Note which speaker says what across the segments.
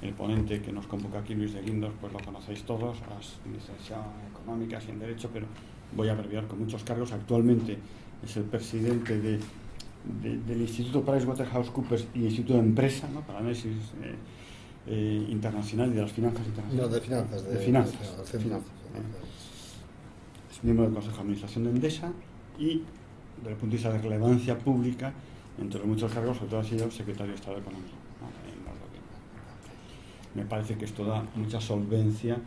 Speaker 1: el ponente que nos convoca aquí, Luis de Guindos, pues lo conocéis todos, las licenciadas económicas y en Derecho, pero voy a abreviar, con muchos cargos. Actualmente es el presidente del Instituto PricewaterhouseCoopers y Instituto de Empresa, ¿no?, para análisis internacional y de las finanzas internacionales.
Speaker 2: No, de finanzas.
Speaker 1: De finanzas. Es miembro del Consejo de Administración de Endesa y, desde el punto de vista de relevancia pública, entre los muchos cargos, sobre todo ha sido secretario de Estado de Economía, ¿no?, me parece que esto da mucha solvencia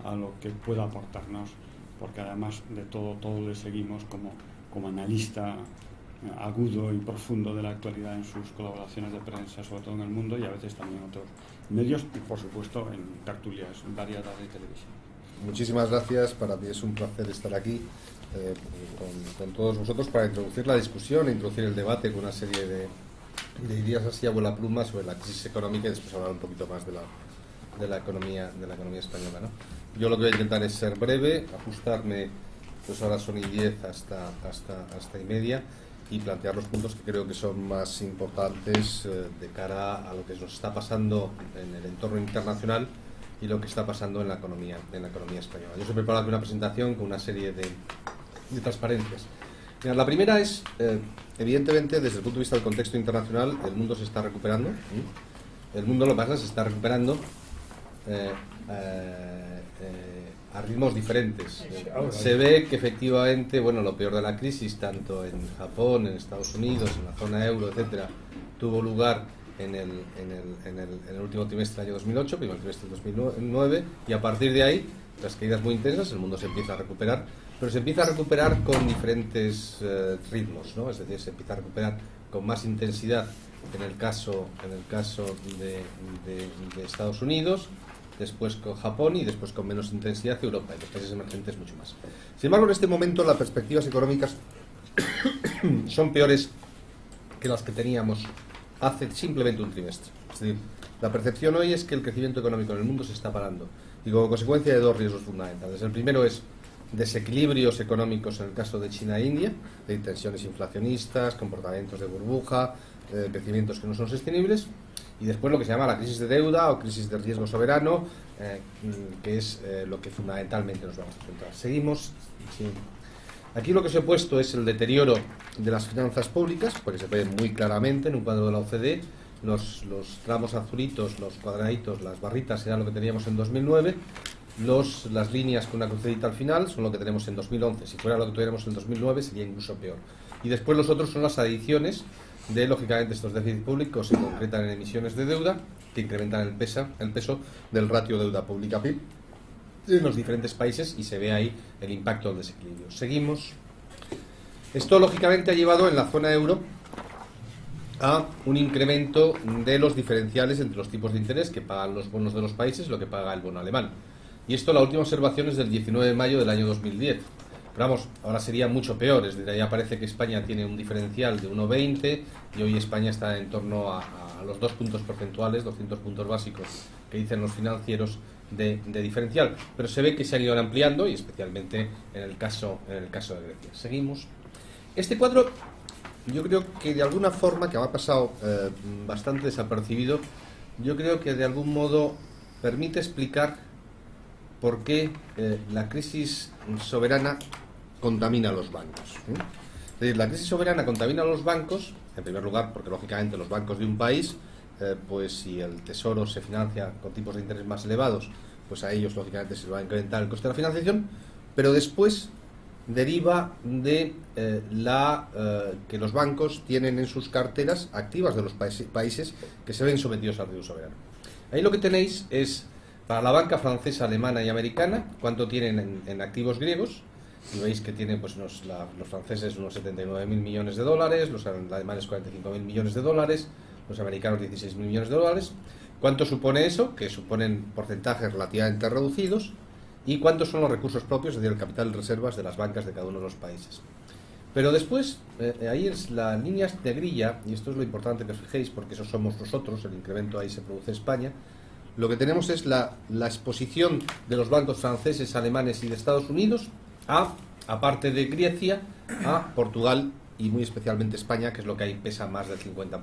Speaker 1: a lo que pueda aportarnos, porque además de todo le seguimos como analista agudo y profundo de la actualidad en sus colaboraciones de prensa, sobre todo en El Mundo, y a veces también en otros medios, y por supuesto en tertulias variadas de televisión.
Speaker 2: Muchísimas gracias, para mí es un placer estar aquí con todos vosotros para introducir la discusión, introducir el debate con una serie de ideas así a vuela pluma sobre la crisis económica y después hablar un poquito más de la economía española, ¿no? Yo lo que voy a intentar es ser breve, ajustarme, pues ahora son y 10 hasta 1:30, y plantear los puntos que creo que son más importantes de cara a lo que nos está pasando en el entorno internacional y lo que está pasando en la economía española. Yo os he preparado una presentación con una serie de transparencias. Mira, la primera es, evidentemente, desde el punto de vista del contexto internacional, el mundo se está recuperando. El mundo, lo que pasa, se está recuperando a ritmos diferentes. Se ve que efectivamente, bueno, lo peor de la crisis, tanto en Japón, en Estados Unidos, en la zona euro, etcétera, tuvo lugar en el último trimestre del año 2008, primer trimestre del 2009, y a partir de ahí, las caídas muy intensas, el mundo se empieza a recuperar, pero se empieza a recuperar con diferentes ritmos, ¿no? Es decir, se empieza a recuperar con más intensidad en el caso de Estados Unidos, después con Japón y después con menos intensidad Europa, y los países emergentes mucho más. Sin embargo, en este momento las perspectivas económicas son peores que las que teníamos hace simplemente un trimestre. Es decir, la percepción hoy es que el crecimiento económico en el mundo se está parando, y como consecuencia de dos riesgos fundamentales. El primero es desequilibrios económicos en el caso de China e India, de tensiones inflacionistas, comportamientos de burbuja, crecimientos que no son sostenibles, y después lo que se llama la crisis de deuda o crisis de riesgo soberano, que es lo que fundamentalmente nos vamos a enfrentar. Seguimos. Sí. Aquí lo que os he puesto es el deterioro de las finanzas públicas, porque se ve muy claramente en un cuadro de la OCDE. Los tramos azulitos, los cuadraditos, las barritas eran lo que teníamos en 2009. Las líneas con una crucecita al final son lo que tenemos en 2011. Si fuera lo que tuviéramos en 2009 sería incluso peor. Y después los otros son las adiciones de, lógicamente, estos déficits públicos se concretan en emisiones de deuda que incrementan el peso del ratio deuda pública PIB en los diferentes países, y se ve ahí el impacto del desequilibrio. Seguimos. Esto, lógicamente, ha llevado en la zona euro a un incremento de los diferenciales entre los tipos de interés que pagan los bonos de los países y lo que paga el bono alemán. Y esto, la última observación es del 19 de mayo del año 2010. Pero vamos, ahora sería mucho peor. Es decir, ya parece que España tiene un diferencial de 1,20 y hoy España está en torno a los 2 puntos porcentuales, 200 puntos básicos que dicen los financieros de diferencial. Pero se ve que se han ido ampliando, y especialmente en el caso de Grecia. Seguimos. Este cuadro, yo creo que de alguna forma, que me ha pasado bastante desapercibido, yo creo que de algún modo permite explicar por qué la crisis soberana contamina a los bancos. Es decir, la crisis soberana contamina a los bancos, en primer lugar, porque lógicamente los bancos de un país, pues si el tesoro se financia con tipos de interés más elevados, pues a ellos lógicamente se les va a incrementar el coste de la financiación, pero después deriva de que los bancos tienen en sus carteras activas de los países que se ven sometidos al riesgo soberano. Ahí lo que tenéis es, para la banca francesa, alemana y americana, cuánto tienen en activos griegos, y veis que tienen, pues los franceses unos 79.000 millones de dólares, los alemanes 45.000 millones de dólares, los americanos 16.000 millones de dólares. ¿Cuánto supone eso? Que suponen porcentajes relativamente reducidos. ¿Y cuántos son los recursos propios, es decir, el capital de reservas de las bancas de cada uno de los países? Pero después, ahí es la línea de grilla, y esto es lo importante que os fijéis, porque eso somos nosotros, el incremento ahí se produce en España. Lo que tenemos es la exposición de los bancos franceses, alemanes y de Estados Unidos aparte de Grecia, a Portugal y muy especialmente España, que es lo que ahí pesa más del 50%.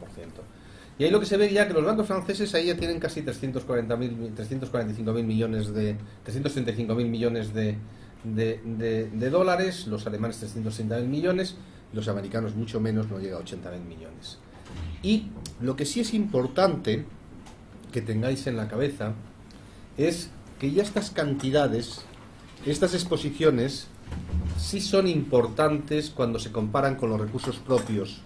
Speaker 2: Y ahí lo que se ve ya que los bancos franceses ahí ya tienen casi 335.000 millones de 335.000 millones de dólares, los alemanes 330.000 millones, los americanos mucho menos, no llega a 80.000 millones. Y lo que sí es importante que tengáis en la cabeza es que ya estas cantidades, estas exposiciones, sí son importantes cuando se comparan con los recursos propios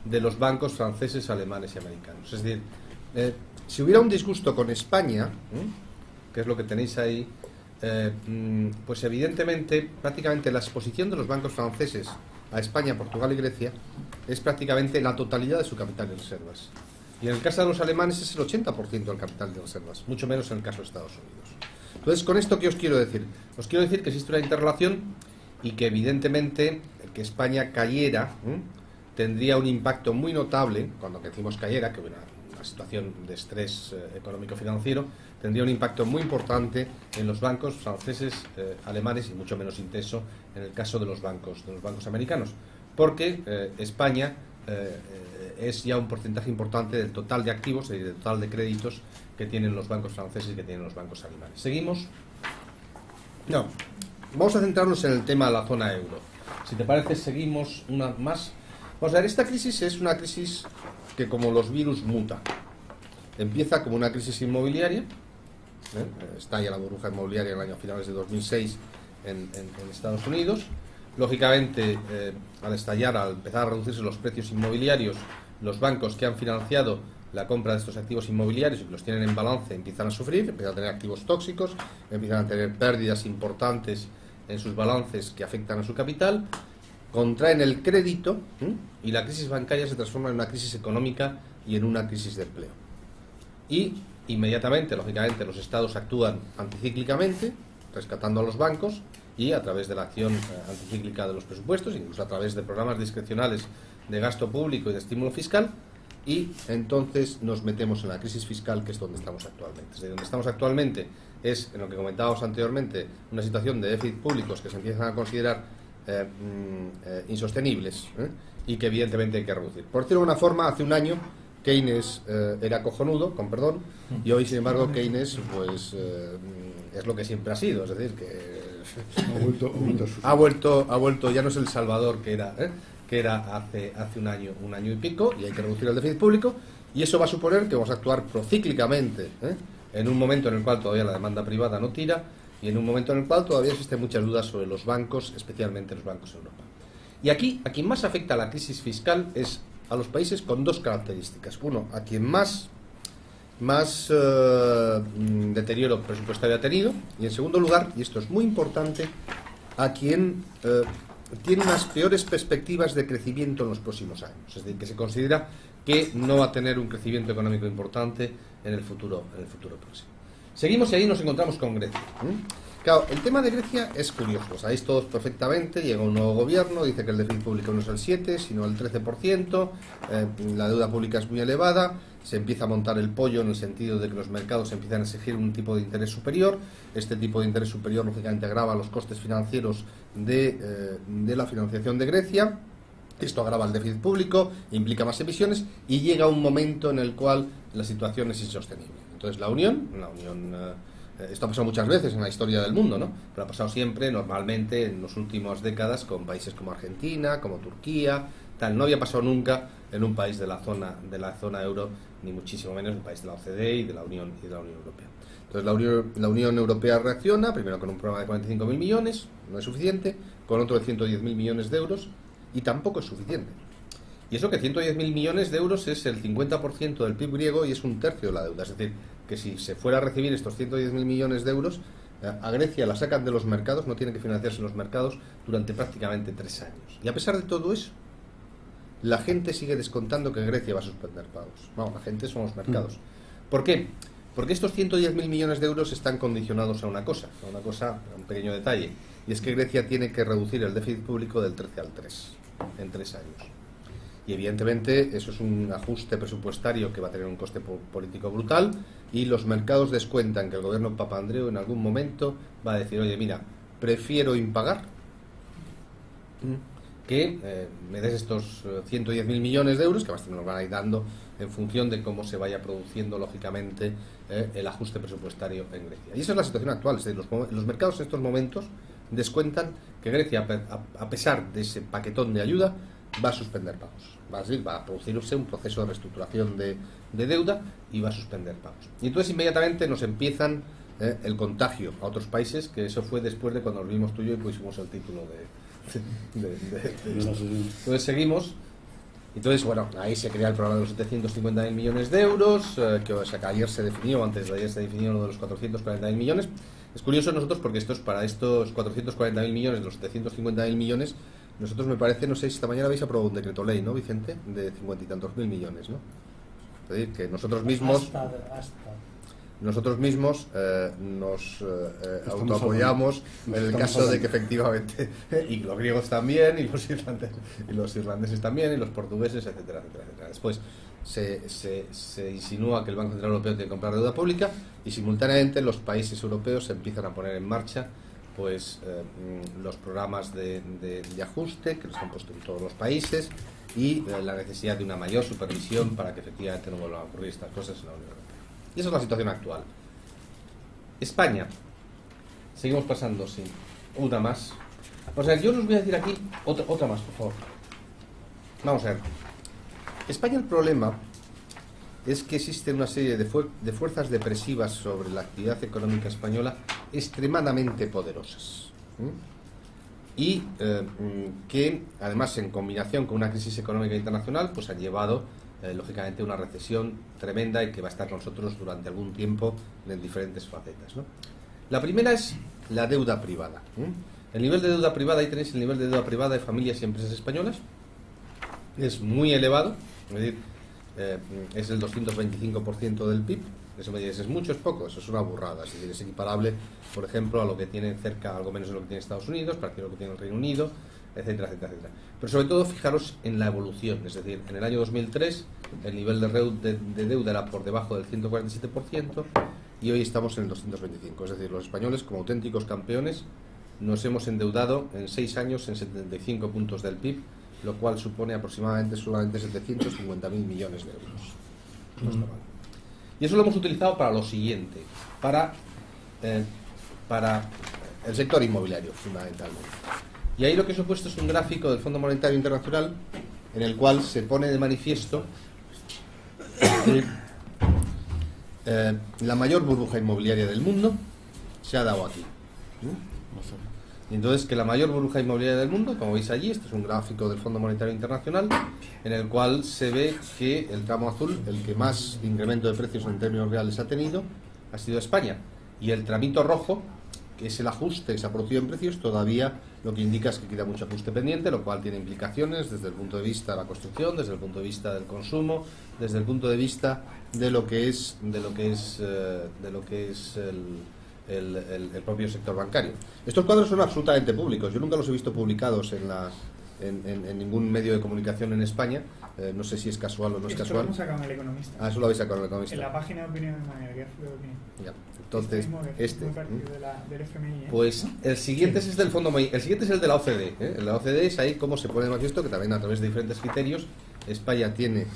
Speaker 2: de los bancos franceses, alemanes y americanos. Es decir, si hubiera un disgusto con España, que es lo que tenéis ahí, pues evidentemente prácticamente la exposición de los bancos franceses a España, Portugal y Grecia es prácticamente la totalidad de su capital de reservas. Y en el caso de los alemanes es el 80% del capital de reservas, mucho menos en el caso de Estados Unidos. Entonces, ¿con esto qué os quiero decir? Os quiero decir que existe una interrelación y que evidentemente que España cayera tendría un impacto muy notable, cuando decimos cayera, que hubiera una situación de estrés económico-financiero, tendría un impacto muy importante en los bancos franceses, alemanes y mucho menos intenso en el caso de los bancos americanos, porque España es ya un porcentaje importante del total de activos y del total de créditos que tienen los bancos franceses y que tienen los bancos alemanes. ¿Seguimos? No. Vamos a centrarnos en el tema de la zona euro. Si te parece, seguimos una más. Vamos a ver, esta crisis es una crisis que, como los virus, muta. Empieza como una crisis inmobiliaria. Estalla la burbuja inmobiliaria en el año finales de 2006 en Estados Unidos. Lógicamente, al estallar, al empezar a reducirse los precios inmobiliarios, los bancos que han financiado la compra de estos activos inmobiliarios y que los tienen en balance empiezan a sufrir, empiezan a tener activos tóxicos, empiezan a tener pérdidas importantes en sus balances que afectan a su capital, contraen el crédito y la crisis bancaria se transforma en una crisis económica y en una crisis de empleo. Y inmediatamente, lógicamente, los estados actúan anticíclicamente, rescatando a los bancos y a través de la acción anticíclica de los presupuestos, incluso a través de programas discrecionales de gasto público y de estímulo fiscal, y entonces nos metemos en la crisis fiscal, que es donde estamos actualmente. Desde donde estamos actualmente es, en lo que comentábamos anteriormente, una situación de déficit públicos que se empiezan a considerar insostenibles y que evidentemente hay que reducir. Por decirlo de una forma, hace un año Keynes era cojonudo, con perdón, y hoy, sin embargo, Keynes pues es lo que siempre ha sido, es decir, que ha vuelto, ya no es el salvador que era hace un año y pico, y hay que reducir el déficit público, y eso va a suponer que vamos a actuar procíclicamente en un momento en el cual todavía la demanda privada no tira y en un momento en el cual todavía existen muchas dudas sobre los bancos, especialmente los bancos en Europa. Y aquí, a quien más afecta la crisis fiscal es a los países con dos características. Uno, a quien más deterioro presupuestario ha tenido, y en segundo lugar, y esto es muy importante, a quien tiene unas peores perspectivas de crecimiento en los próximos años. Es decir, que se considera que no va a tener un crecimiento económico importante en el futuro próximo. Seguimos y ahí nos encontramos con Grecia. Claro, el tema de Grecia es curioso. Lo sabéis todos perfectamente. Llega un nuevo gobierno, dice que el déficit público no es el 7, sino el 13%. La deuda pública es muy elevada. Se empieza a montar el pollo en el sentido de que los mercados empiezan a exigir un tipo de interés superior. Este tipo de interés superior, lógicamente, agrava los costes financieros de la financiación de Grecia. Esto agrava el déficit público, implica más emisiones y llega un momento en el cual la situación es insostenible. Entonces la Unión, esto ha pasado muchas veces en la historia del mundo, ¿no? Pero ha pasado siempre, normalmente, en las últimas décadas, con países como Argentina, como Turquía, tal. No había pasado nunca en un país de la zona euro, ni muchísimo menos en un país de la OCDE y de la Unión Europea. Entonces la Unión Europea reacciona, primero con un programa de 45.000 millones, no es suficiente, con otro de 110.000 millones de euros, y tampoco es suficiente. Y eso que 110.000 millones de euros es el 50% del PIB griego y es un tercio de la deuda. Es decir, que si se fuera a recibir estos 110.000 millones de euros, a Grecia la sacan de los mercados, no tiene que financiarse en los mercados durante prácticamente 3 años. Y a pesar de todo eso, la gente sigue descontando que Grecia va a suspender pagos. No, la gente son los mercados. ¿Por qué? Porque estos 110.000 millones de euros están condicionados a un pequeño detalle, y es que Grecia tiene que reducir el déficit público del 13 al 3 en 3 años. Y evidentemente eso es un ajuste presupuestario que va a tener un coste político brutal, y los mercados descuentan que el gobierno Papandreou en algún momento va a decir: oye, mira, prefiero impagar que me des estos 110.000 millones de euros, que más nos van a ir dando en función de cómo se vaya produciendo, lógicamente, el ajuste presupuestario en Grecia. Y esa es la situación actual. Es decir, los mercados en estos momentos descuentan que Grecia, a pesar de ese paquetón de ayuda, va a suspender pagos. Va a producirse un proceso de reestructuración de deuda y va a suspender pagos. Y entonces inmediatamente nos empiezan el contagio a otros países, que eso fue después de cuando nos vimos tú y yo y pusimos el título Entonces seguimos. Entonces, bueno, ahí se crea el programa de los 750.000 millones de euros, que ayer se definió, antes de ayer se definió lo de los 440.000 millones. Es curioso nosotros porque para estos 440.000 millones de los 750.000 millones, nosotros me parece, no sé si esta mañana habéis aprobado un decreto ley, ¿no, Vicente? De 50 y tantos mil millones, ¿no? Es decir, que nosotros mismos... Nosotros mismos nos autoapoyamos en el caso de que efectivamente, y los griegos también, y los irlandeses también, y los portugueses, etcétera, etcétera, etcétera. Después se insinúa que el Banco Central Europeo tiene que comprar deuda pública y simultáneamente los países europeos se empiezan a poner en marcha pues los programas de ajuste que los han puesto en todos los países y la necesidad de una mayor supervisión para que efectivamente no vuelvan a ocurrir estas cosas en la Unión Europea. Y esa es la situación actual. España. Seguimos pasando, sí. Una más. O sea, yo os voy a decir aquí otra más, por favor. Vamos a ver. España, el problema es que existe una serie de fuerzas depresivas sobre la actividad económica española extremadamente poderosas. Y que, además, en combinación con una crisis económica internacional, pues han llevado lógicamente una recesión tremenda y que va a estar con nosotros durante algún tiempo en diferentes facetas, ¿no? La primera es la deuda privada. El nivel de deuda privada, ahí tenéis el nivel de deuda privada de familias y empresas españolas, es muy elevado, es decir, es el 225% del PIB. Eso me dices, ¿es mucho, es poco? Eso es una burrada, es decir, es equiparable, por ejemplo, a lo que tiene cerca, algo menos de lo que tiene Estados Unidos, para lo que tiene el Reino Unido, etcétera, etcétera, etcétera. Pero sobre todo fijaros en la evolución, es decir, en el año 2003 el nivel de deuda era por debajo del 147% y hoy estamos en el 225%, es decir, los españoles como auténticos campeones nos hemos endeudado en 6 años en 75 puntos del PIB, lo cual supone aproximadamente solamente 750.000 millones de euros. No está mal. Y eso lo hemos utilizado para lo siguiente, para el sector inmobiliario, fundamentalmente. Y ahí lo que os he puesto es un gráfico del Fondo Monetario Internacional en el cual se pone de manifiesto que la mayor burbuja inmobiliaria del mundo se ha dado aquí. Y entonces que la mayor burbuja inmobiliaria del mundo, como veis allí, este es un gráfico del Fondo Monetario Internacional en el cual se ve que el tramo azul, el que más incremento de precios en términos reales ha tenido, ha sido España. Y el tramito rojo, que es el ajuste que se ha producido en precios, todavía lo que indica es que queda mucho ajuste pendiente, lo cual tiene implicaciones desde el punto de vista de la construcción, desde el punto de vista del consumo, desde el punto de vista de lo que es el propio sector bancario. Estos cuadros son absolutamente públicos. Yo nunca los he visto publicados en ningún medio de comunicación en España. No sé si es casual o no es casual.
Speaker 3: Esto lo hemos sacado en El Economista.
Speaker 2: Ah, eso lo habéis sacado en El Economista.
Speaker 3: En la página de opinión, en el gráfico de opinión.
Speaker 2: Ya. Entonces,
Speaker 3: muy parecido del FMI,
Speaker 2: pues el siguiente es del Fondo Monetario. El siguiente es el de la OCDE. En la OCDE es ahí cómo se pone de manifiesto que también a través de diferentes criterios España tiene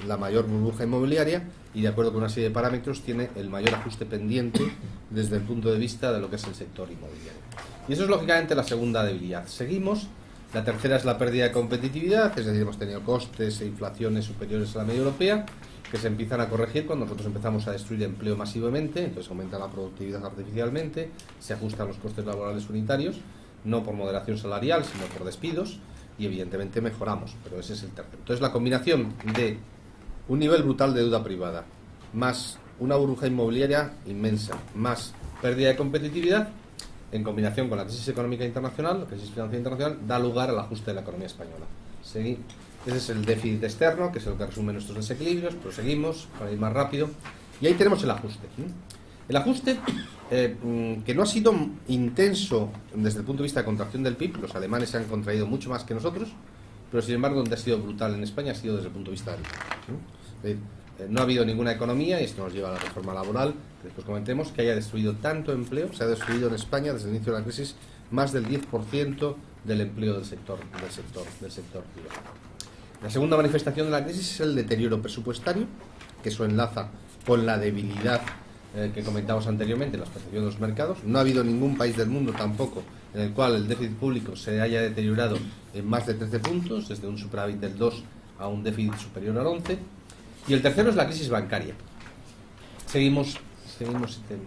Speaker 2: la mayor burbuja inmobiliaria y de acuerdo con una serie de parámetros tiene el mayor ajuste pendiente desde el punto de vista de lo que es el sector inmobiliario. Y eso es lógicamente la segunda debilidad. Seguimos. La tercera es la pérdida de competitividad, es decir, hemos tenido costes e inflaciones superiores a la media europea que se empiezan a corregir cuando nosotros empezamos a destruir empleo masivamente, entonces aumenta la productividad artificialmente, se ajustan los costes laborales unitarios, no por moderación salarial, sino por despidos, y evidentemente mejoramos, pero ese es el tercero. Entonces la combinación de un nivel brutal de deuda privada, más una burbuja inmobiliaria inmensa, más pérdida de competitividad, en combinación con la crisis económica internacional, la crisis financiera internacional, da lugar al ajuste de la economía española. Ese es el déficit externo, que es el que resume nuestros desequilibrios. Proseguimos para ir más rápido. Y ahí tenemos el ajuste. El ajuste, que no ha sido intenso desde el punto de vista de contracción del PIB, los alemanes se han contraído mucho más que nosotros, pero sin embargo donde ha sido brutal en España ha sido desde el punto de vista del PIB. No ha habido ninguna economía, y esto nos lleva a la reforma laboral, que después comentemos, que haya destruido tanto empleo. Se ha destruido en España desde el inicio de la crisis más del 10% del empleo del sector privado. La segunda manifestación de la crisis es el deterioro presupuestario, que eso enlaza con la debilidad que comentamos anteriormente, la percepción de los mercados. No ha habido ningún país del mundo tampoco en el cual el déficit público se haya deteriorado en más de 13 puntos, desde un superávit del 2 a un déficit superior al 11. Y el tercero es la crisis bancaria. Seguimos este tema.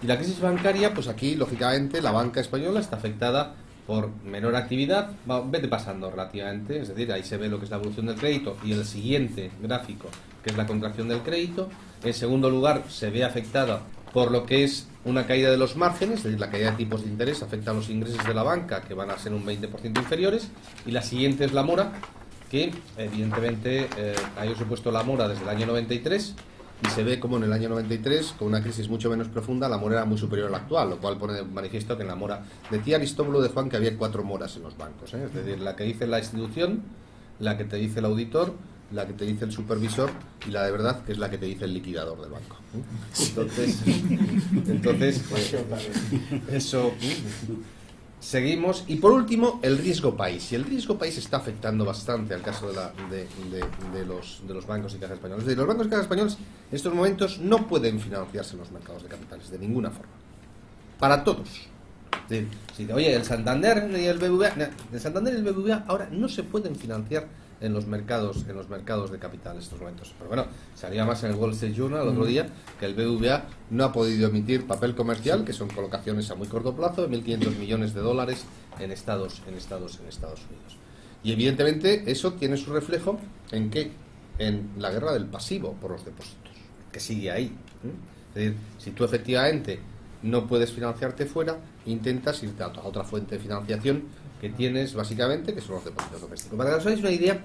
Speaker 2: Y la crisis bancaria, pues aquí, lógicamente, la banca española está afectada por menor actividad, vete pasando relativamente, es decir, ahí se ve lo que es la evolución del crédito y el siguiente gráfico, que es la contracción del crédito. En segundo lugar, se ve afectada por lo que es una caída de los márgenes, es decir, la caída de tipos de interés afecta a los ingresos de la banca, que van a ser un 20% inferiores, y la siguiente es la mora, que evidentemente ahí os he puesto la mora desde el año 93, y se ve como en el año 93, con una crisis mucho menos profunda, la mora era muy superior a la actual, lo cual pone de manifiesto que en la mora, decía Aristóbulo de Juan que había 4 moras en los bancos, es decir, la que dice la institución, la que te dice el auditor, la que te dice el supervisor y la de verdad, que es la que te dice el liquidador del banco. Entonces eso. Seguimos. Y por último, el riesgo país. Y el riesgo país está afectando bastante al caso de los bancos y cajas españoles. Los bancos y cajas españoles en estos momentos no pueden financiarse en los mercados de capitales de ninguna forma. Para todos. Oye, el Santander y el BBVA ahora no se pueden financiar en los mercados de capital en estos momentos. Pero bueno, salía más en el Wall Street Journal el otro día que el BBVA no ha podido emitir papel comercial, que son colocaciones a muy corto plazo, de 1.500 millones de dólares en Estados Unidos. Y evidentemente eso tiene su reflejo en ¿qué? En la guerra del pasivo por los depósitos, que sigue ahí. Es decir, si tú efectivamente no puedes financiarte fuera, intentas irte a otra fuente de financiación que tienes básicamente, que son los depósitos domésticos. Para que os hagáis una idea,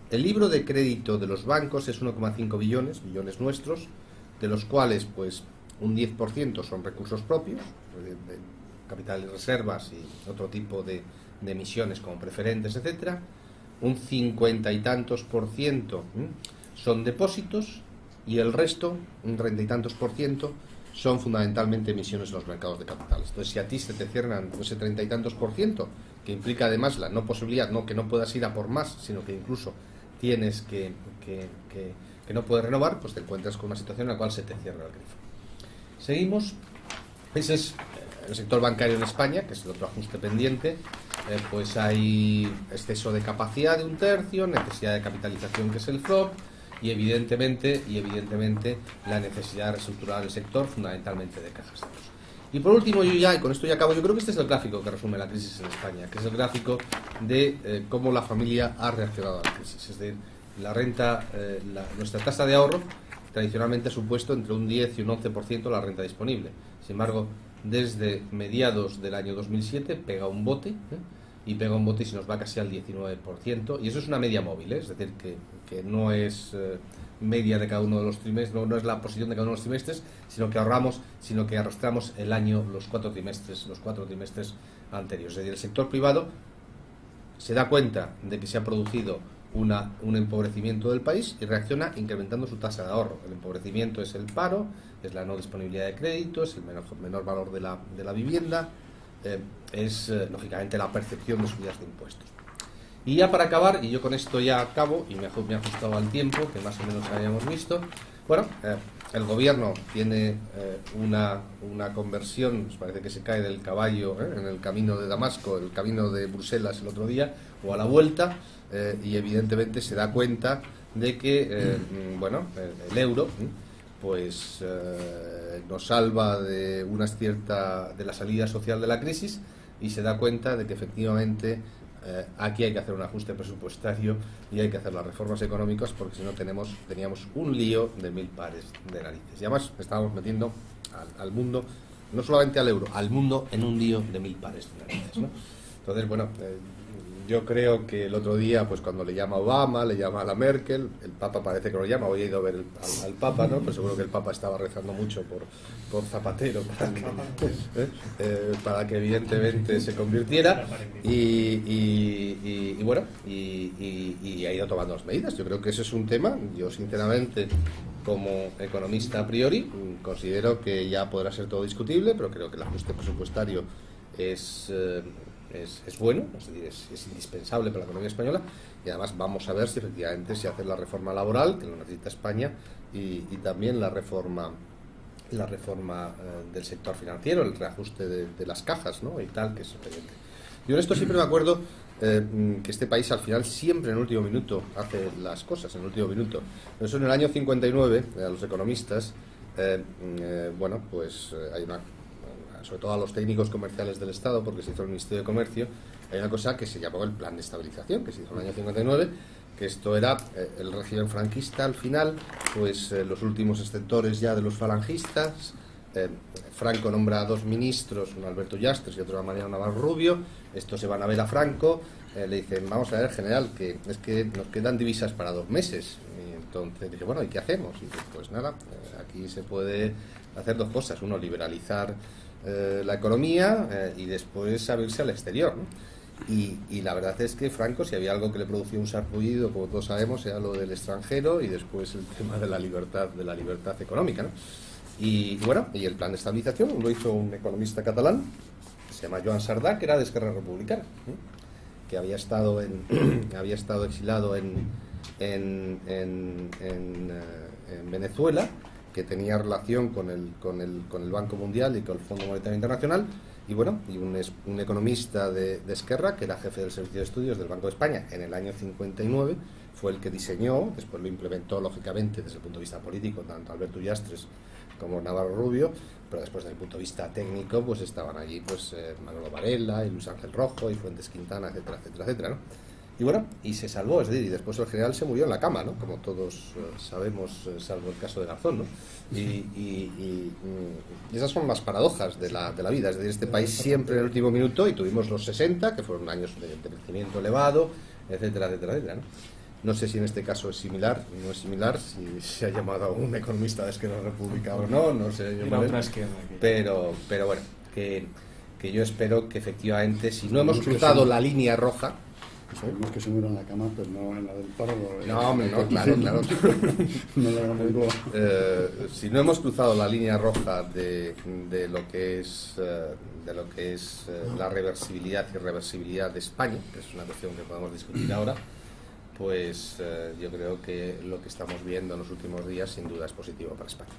Speaker 2: el libro de crédito de los bancos es 1,5 billones nuestros, de los cuales pues un 10% son recursos propios, de capital y reservas y otro tipo de emisiones como preferentes, etcétera. Un 50 y tantos % son depósitos y el resto, un 30 y tantos %, son fundamentalmente emisiones en los mercados de capitales. Entonces, si a ti se te cierran ese 30 y tantos %, que implica además la no posibilidad, no que no puedas ir a por más, sino que incluso tienes que no puedes renovar, pues te encuentras con una situación en la cual se te cierra el grifo. Seguimos. Ese es el sector bancario en España, que es el otro ajuste pendiente. Pues hay exceso de capacidad de un tercio, necesidad de capitalización, que es el FROB, y evidentemente la necesidad de reestructurar el sector, fundamentalmente de cajas de ahorros. Y por último, y con esto ya acabo, yo creo que este es el gráfico que resume la crisis en España, que es el gráfico de cómo la familia ha reaccionado a la crisis. Es decir, la renta, nuestra tasa de ahorro tradicionalmente ha supuesto entre un 10 y un 11% la renta disponible. Sin embargo, desde mediados del año 2007 pega un bote, y pega un bote y se nos va casi al 19%, y eso es una media móvil, es decir, que no es media de cada uno de los trimestres, no es la posición de cada uno de los trimestres, sino que ahorramos, sino que arrastramos el año, los cuatro trimestres anteriores. Es decir, el sector privado se da cuenta de que se ha producido un empobrecimiento del país y reacciona incrementando su tasa de ahorro. El empobrecimiento es el paro, es la no disponibilidad de crédito, es el menor valor de la vivienda, es lógicamente la percepción de subidas de impuestos. Y ya para acabar, y yo con esto ya acabo, y me he ajustado al tiempo, que más o menos habíamos visto, bueno, el gobierno tiene una conversión, nos parece que se cae del caballo en el camino de Damasco, el camino de Bruselas el otro día, o a la vuelta, y evidentemente se da cuenta de que, el euro, pues nos salva de de la salida social de la crisis, y se da cuenta de que efectivamente aquí hay que hacer un ajuste presupuestario y hay que hacer las reformas económicas, porque si no teníamos un lío de 1000 pares de narices. Y además estábamos metiendo al mundo, no solamente al euro, al mundo en un lío de 1000 pares de narices, ¿no? Entonces, bueno, yo creo que el otro día, pues cuando le llama a Obama, le llama a la Merkel, el Papa parece que lo llama, hoy he ido a ver al Papa, ¿no? Pero seguro que el Papa estaba rezando mucho por Zapatero para que evidentemente se convirtiera, y bueno, y ha ido tomando las medidas. Yo creo que ese es un tema, yo sinceramente, como economista a priori, considero que ya podrá ser todo discutible, pero creo que el ajuste presupuestario es es bueno, es decir, es indispensable para la economía española, y además vamos a ver si efectivamente se hace la reforma laboral, que lo necesita España, y también la reforma del sector financiero, el reajuste de las cajas, ¿no? Y tal, que es evidente. Yo en esto siempre me acuerdo que este país al final siempre en el último minuto hace las cosas, en el último minuto. Por eso en el año 59, a los economistas, bueno, pues hay una, sobre todo a los técnicos comerciales del Estado, porque se hizo el Ministerio de Comercio, hay una cosa que se llamó el Plan de Estabilización, que se hizo en el año 59, que esto era el régimen franquista al final, pues los últimos exceptores ya de los falangistas. Franco nombra a 2 ministros, uno Alberto Llastres y otro Mariano Navarro Rubio. Estos se van a ver a Franco, le dicen, vamos a ver, general, que es que nos quedan divisas para 2 meses. Y entonces dice, bueno, ¿y qué hacemos? Y dice, pues nada, aquí se puede hacer 2 cosas. Uno, liberalizar la economía y después abrirse al exterior, ¿no? Y la verdad es que Franco, si había algo que le producía un sarpullido, como todos sabemos, era lo del extranjero y después el tema de la libertad económica, ¿no? Y bueno, y el plan de estabilización lo hizo un economista catalán que se llama Joan Sardá, que era de Esquerra Republicana, que había estado exilado en Venezuela, que tenía relación con el Banco Mundial y con el Fondo Monetario Internacional. Y bueno, y un economista de Esquerra, que era jefe del Servicio de Estudios del Banco de España en el año 59, fue el que diseñó, después lo implementó lógicamente desde el punto de vista político, tanto Alberto Llastres como Navarro Rubio, pero después desde el punto de vista técnico, pues estaban allí pues Manolo Varela y Luis Ángel Rojo y Fuentes Quintana, etcétera, etcétera, etcétera, ¿no? Y bueno, y se salvó, es decir, y después el general se murió en la cama, ¿no? Como todos sabemos, salvo el caso de Garzón, ¿no? Y esas son las paradojas de la vida, es decir, este país siempre en el último minuto, y tuvimos los 60, que fueron años de crecimiento elevado, etcétera, etcétera, etcétera, ¿no? No sé si en este caso es similar, no es similar, si se ha llamado a un economista de Esquerra Republicana o no sé. Pero bueno, que yo espero que efectivamente, si no hemos cruzado la línea roja...
Speaker 1: Sabemos que se murió en la cama, pero no en la del paro.
Speaker 2: No, claro.
Speaker 1: No la hagamos igual.
Speaker 2: Si no hemos cruzado la línea roja de lo que es la reversibilidad y irreversibilidad de España, que es una cuestión que podemos discutir ahora, pues yo creo que lo que estamos viendo en los últimos días sin duda es positivo para España.